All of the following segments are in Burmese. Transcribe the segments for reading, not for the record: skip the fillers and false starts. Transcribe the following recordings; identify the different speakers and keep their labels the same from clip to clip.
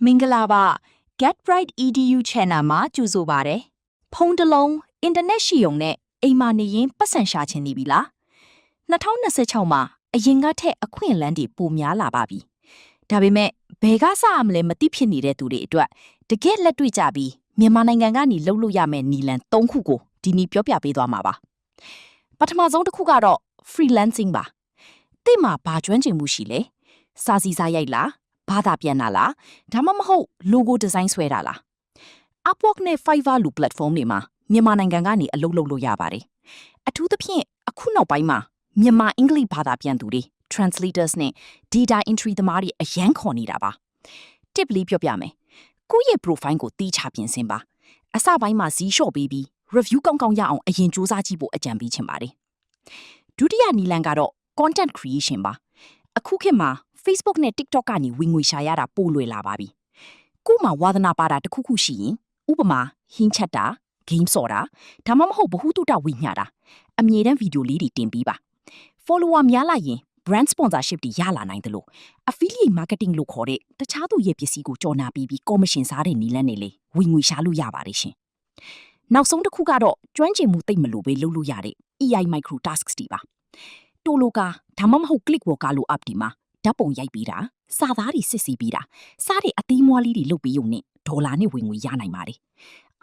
Speaker 1: မင်္ဂလာပါ Get Bright EDU Channel မှာကြိုဆိုပါရစေ။ဖုန်းတစ်လုံးအင်တာနက်ရှိုံနဲ့အိမ်မှာနေရင်ပတ်စံရှာချင်နေပြီလား2026မှာအရင်ကထက်အခွင့်အလမ်းတွေပိုများလာပါပြီ။ဒါပေမဲ့ဘယ်ကစရမလဲမသိဖြစ်နေတဲ့သူတွေအတွက်တကယ်လက်တွေ့ကြပြီးမြန်မာနိုင်ငံကနေလှုပ်လို့ရမယ့်နီလန်3ခုကိုဒီနေ့ပြောပြပေးသွားမှာပါ။ပထမဆုံးတစ်ခုကတော့ freelancing ပါ။တိမှာဘာကျွမ်းကျင်မှုရှိလဲ။စာစီစာရိုက်လားဘာသာပြန်တာလားဒါမှမဟုတ် logo design ဆွဲတာလား Upwork နဲ့ Fiverr လို platform တွေမှာမြန်မာနိုင်ငံကနေအလုပ်လုပ်လို့ရပါတယ်အထူးသဖြင့်အခုနောက်ပိုင်းမှာမြန်မာအင်္ဂလိပ်ဘာသာပြန်သူတွေ translators နဲ့ data entry သမားတွေအရန်ခေါ်နေတာပါ tip လေးပြောပြမယ်ကိုယ့်ရဲ့ profile ကိုတီးချပြင်ဆင်ပါအစပိုင်းမှာဈေးလျှော့ပေးပြီး review ကောင်းကောင်းရအောင်အရင်စူးစမ်းကြည့်ဖို့အကြံပေးချင်ပါတယ်ဒုတိယနည်းလမ်းကတော့ content creation ပါအခုခေတ်မှာFacebook နဲ့ TikTok ကနေဝင်ငွေရှာရတာပိုလွယ်လာပါပြီ။ကို့မှာဝါသနာပါတာတစ်ခုခုရှိရင်ဥပမာဟင်းချက်တာ game ဆော်တာဒါမှမဟုတ်ဘ ഹു တုတဝိညာတာအမြဲတမ်းဗီဒီယိုလေးတွေတင်ပေးပါ။ follower များလာရင် brand sponsorship တွေရလာနိုင်တယ်လို့ affiliate marketing လို့ခေါ်တဲ့တခြားသူရဲ့ပစ္စည်းကိုကြော်ညာပြီး commission စားတဲ့နည်းလမ်းတွေလေဝင်ငွေရှာလို့ရပါတယ်ရှင်။နောက်ဆုံးတစ်ခုကတော့ကျွမ်းကျင်မှုသိပ်မလိုပဲလုပ်လို့ရတဲ့ AI micro tasks တွေပါ။တိုလိုကာဒါမှမဟုတ် click worker လို app ဒီမှာဓာတ်ပုံရိုက်ပေးတာစာသားတွေစစ်စီပေးတာစားတဲ့အသေးမွှားလေးတွေလုပ်ပေးုံနဲ့ဒေါ်လာနဲ့ဝင်ငွေရနိုင်ပါတယ်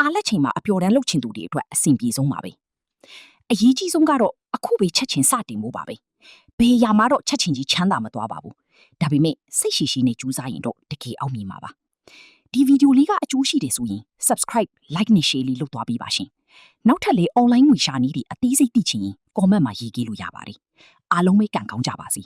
Speaker 1: အားလက်ချိန်မှာအပျော်တမ်းလုပ်ချင်သူတွေအတွက်အဆင်ပြေဆုံးပါပဲအရေးကြီးဆုံးကတော့အခုပဲချက်ချင်းစတင်ဖို့ပါပဲဘယ်ရာမှာတော့ချက်ချင်းကြီးချမ်းသာမသွားပါဘူးဒါပေမဲ့စိတ်ရှိရှိနဲ့ကြိုးစားရင်တော့တကယ်အောင်မြင်မှာပါဒီဗီဒီယိုလေးကအကျိုးရှိတယ်ဆိုရင် subscribe like နဲ့ share လေးလုပ်သွားပေးပါရှင်နောက်ထပ်လေ online ငွေရှာနည်းတွေအသေးစိတ်သိချင်ရင် comment မှာရေးကြည့်လို့ရပါတယ်အားလုံးပဲကံကောင်းကြပါစေ